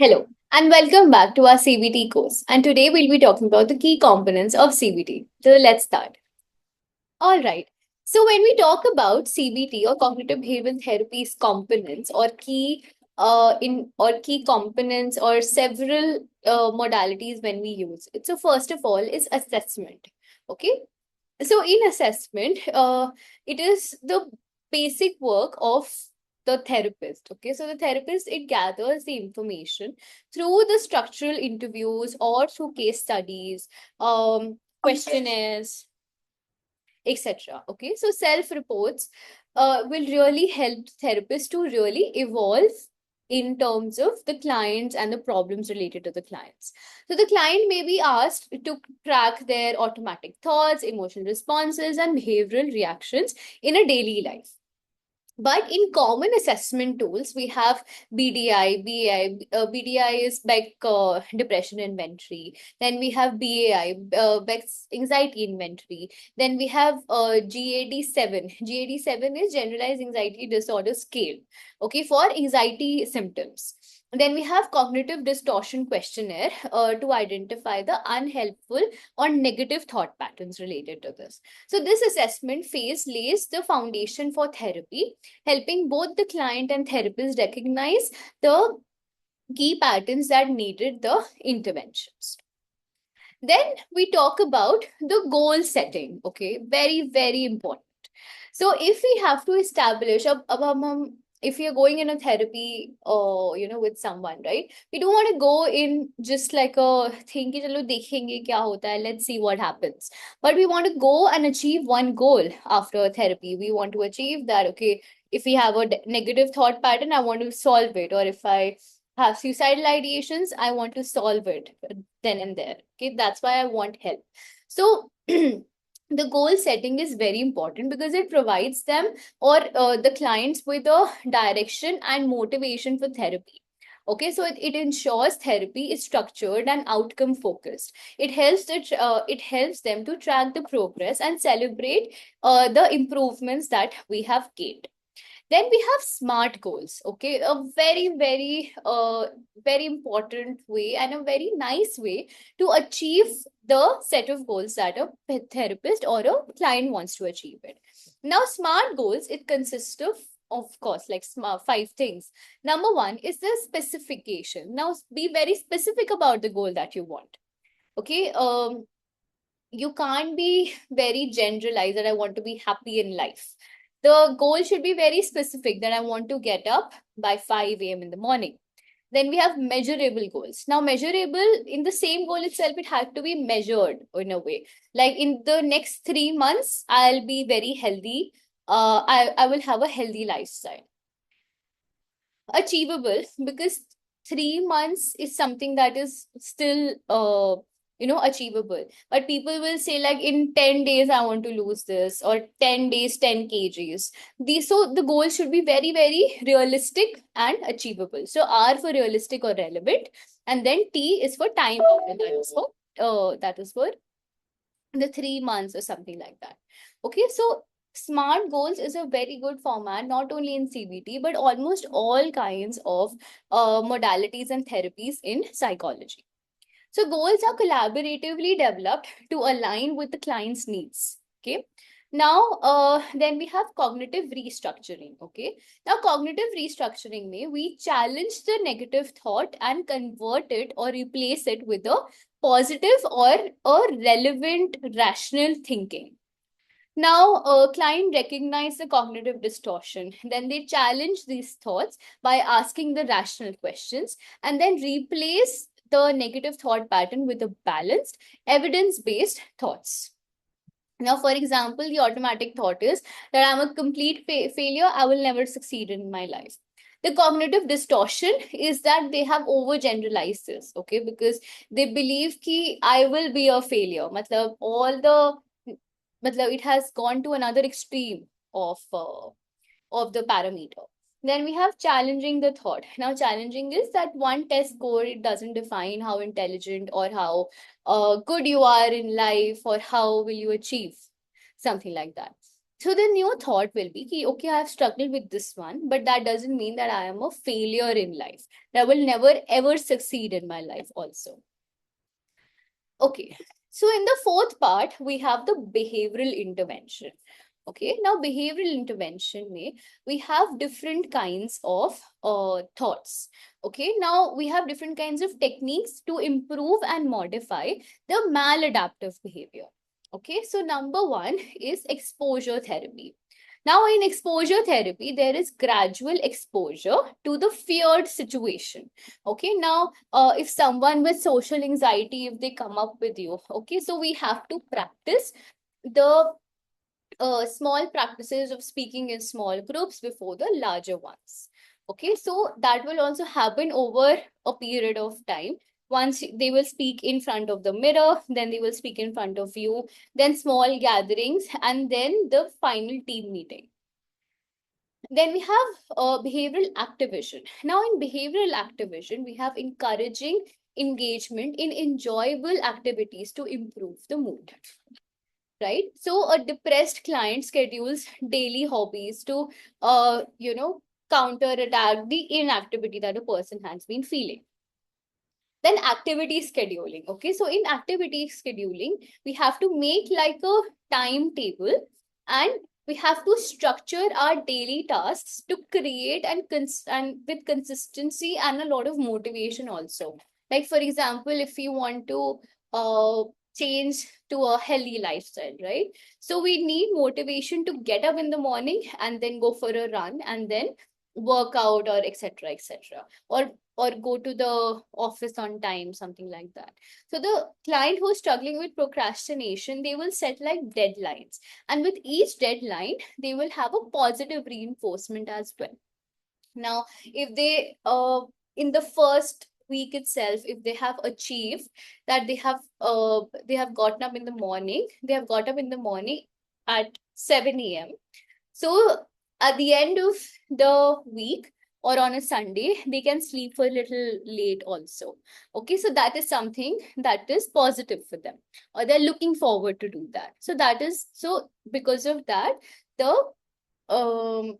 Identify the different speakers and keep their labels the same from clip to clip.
Speaker 1: Hello, and welcome back to our CBT course. And today we'll be talking about the key components of CBT. So let's start. All right. So when we talk about CBT or cognitive behavioral therapies components or key components or several modalities when we use it. So first of all is assessment. Okay. So in assessment, it is the basic work of the therapist. Okay, so the therapist, it gathers the information through the structural interviews or through case studies, questionnaires, etc. Okay, so self reports will really help therapists to really evolve in terms of the clients and the problems related to the clients. So the client may be asked to track their automatic thoughts, emotional responses, and behavioral reactions in a daily life. But in common assessment tools, we have BDI, BAI. BDI is Beck Depression Inventory. Then we have BAI, Beck's Anxiety Inventory. Then we have GAD-7. GAD-7 is Generalized Anxiety Disorder Scale, okay, for anxiety symptoms. Then we have Cognitive Distortion Questionnaire to identify the unhelpful or negative thought patterns related to this. So this assessment phase lays the foundation for therapy, helping both the client and therapist recognize the key patterns that needed the interventions. Then we talk about the goal setting. Okay, very, very important. So if we have to establish if you're going in a therapy or with someone, right, we don't want to go in just like a thing ki chalo dekhenge kya hota hai, let's see what happens, but we want to go and achieve one goal after therapy. We want to achieve that, okay, if we have a negative thought pattern, I want to solve it, or if I have suicidal ideations, I want to solve it then and there. Okay, that's why I want help. So the goal setting is very important because it provides them or the clients with a direction and motivation for therapy. Okay, so it ensures therapy is structured and outcome focused. It helps them to track the progress and celebrate the improvements that we have gained. Then we have smart goals. Okay, a very, very important way and a very nice way to achieve the set of goals that a therapist or a client wants to achieve it. Now, smart goals, it consists of course, like smart five things. Number one is the specification. Now, be very specific about the goal that you want. Okay, you can't be very generalized that I want to be happy in life. The goal should be very specific that I want to get up by 5 a.m. in the morning. Then we have measurable goals. Now, measurable in the same goal itself, it had to be measured in a way. Like in the next 3 months, I'll be very healthy. I will have a healthy lifestyle. Achievable because 3 months is something that is still achievable, but people will say like in 10 days I want to lose this, or 10 days 10 kgs. These, so the goal should be very, very realistic and achievable. So R for realistic or relevant, and then T is for time bound. That is for the 3 months or something like that. Okay, so SMART goals is a very good format, not only in CBT, but almost all kinds of modalities and therapies in psychology. So goals are collaboratively developed to align with the client's needs. Okay. Now, then we have cognitive restructuring. Okay. Now, cognitive restructuring may we challenge the negative thought and convert it or replace it with a positive or a relevant rational thinking. Now, a client recognize the cognitive distortion. Then they challenge these thoughts by asking the rational questions and then replace the negative thought pattern with a balanced, evidence-based thoughts. Now, for example, the automatic thought is that I'm a complete failure. I will never succeed in my life. The cognitive distortion is that they have overgeneralized this, okay, because they believe ki I will be a failure. It has gone to another extreme of the parameter. Then we have challenging the thought. Now, challenging is that one test score, it doesn't define how intelligent or how good you are in life or how will you achieve something like that. So the new thought will be, ki, okay, I've struggled with this one, but that doesn't mean that I am a failure in life. That I will never ever succeed in my life also. Okay. So in the fourth part, we have the behavioral intervention. Okay. Now, behavioral intervention may we have different kinds of thoughts. Okay. Now we have different kinds of techniques to improve and modify the maladaptive behavior. Okay. So number one is exposure therapy. Now, in exposure therapy, there is gradual exposure to the feared situation. Okay, now, if someone with social anxiety, if they come up with you, okay, so we have to practice the small practices of speaking in small groups before the larger ones. Okay, so that will also happen over a period of time. Once they will speak in front of the mirror, then they will speak in front of you, then small gatherings, and then the final team meeting. Then we have behavioral activation. Now, in behavioral activation, we have encouraging engagement in enjoyable activities to improve the mood, right? So, a depressed client schedules daily hobbies to, counterattack the inactivity that a person has been feeling. Then activity scheduling. Okay, so in activity scheduling, we have to make like a timetable, and we have to structure our daily tasks to create and with consistency and a lot of motivation also. Like for example, if you want to uh change to a healthy lifestyle, right? So we need motivation to get up in the morning and then go for a run and then work out or etc etc, or go to the office on time, something like that. So the client who's struggling with procrastination, they will set like deadlines. And with each deadline, they will have a positive reinforcement as well. Now, if they in the first week itself, if they have achieved that they have gotten up in the morning, they have got up in the morning at 7 a.m. So at the end of the week or on a Sunday, they can sleep a little late also. Okay, so that is something that is positive for them, or they're looking forward to do that. So that is so because of that, the um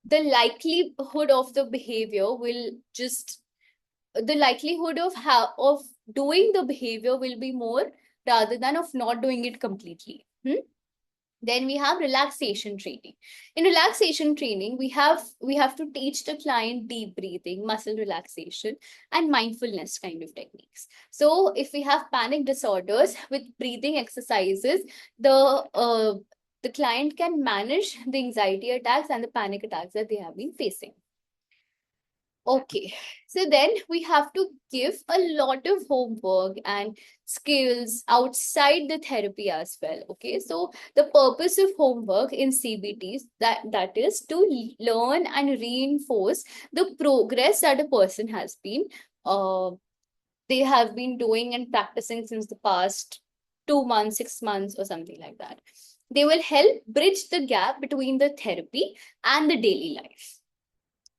Speaker 1: the likelihood of the behavior will just the likelihood of how of doing the behavior will be more rather than of not doing it completely. Then we have relaxation training. In relaxation training, we have to teach the client deep breathing, muscle relaxation, and mindfulness kind of techniques. So if we have panic disorders, with breathing exercises, the client can manage the anxiety attacks and the panic attacks that they have been facing. Okay, so then we have to give a lot of homework and skills outside the therapy as well. Okay, so the purpose of homework in CBTs, that is to learn and reinforce the progress that a person has been uh they have been doing and practicing since the past 2 months, 6 months, or something like that. They will help bridge the gap between the therapy and the daily life,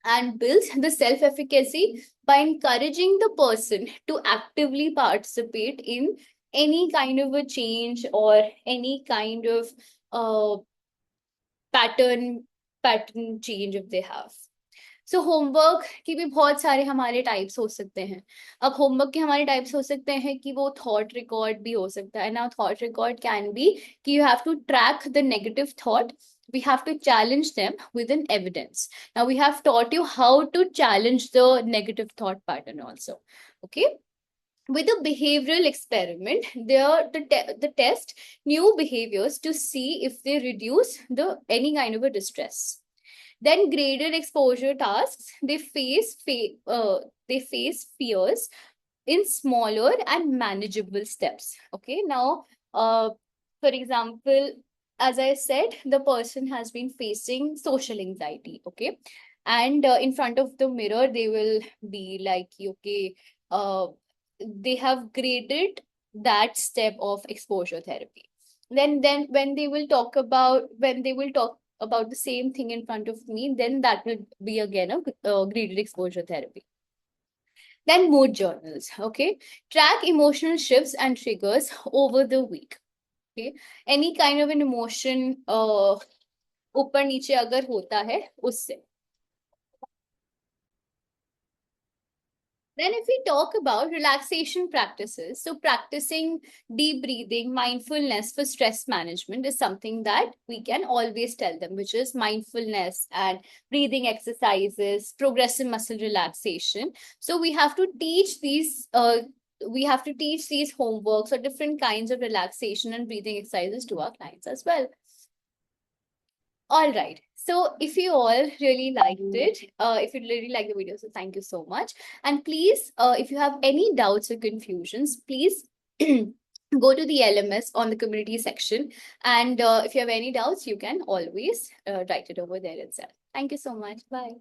Speaker 1: and builds the self efficacy by encouraging the person to actively participate in any kind of a change or any kind of uh, pattern pattern change if they have. So homework की भी बहुत सारे हमारे types हो सकते हैं. अब homework के हमारे टाइप्स हो सकते हैं कि वो थॉट रिकॉर्ड भी हो सकता है. Now thought record can be कि you have to track the negative thought. We have to challenge them with an evidence. Now we have taught you how to challenge the negative thought pattern also. Okay. With a behavioral experiment, the test new behaviors to see if they reduce the any kind of a distress. Then graded exposure tasks, they face fears in smaller and manageable steps. Okay, now for example, as I said, the person has been facing social anxiety. Okay, and in front of the mirror they will be like, okay, they have graded that step of exposure therapy. Then when they will talk about the same thing in front of me, then that will be again a graded exposure therapy. Then mood journals. Okay, track emotional shifts and triggers over the week. Okay, any kind of an emotion ऊपर नीचे अगर होता है उससे. Then, if we talk about relaxation practices, so practicing deep breathing, mindfulness for stress management is something that we can always tell them, which is mindfulness and breathing exercises, progressive muscle relaxation. So we have to teach these. Homeworks or different kinds of relaxation and breathing exercises to our clients as well. All right. So if you all really liked it, if you really like the video, so thank you so much. And please, if you have any doubts or confusions, please go to the LMS on the community section. And if you have any doubts, you can always write it over there itself. Thank you so much. Bye.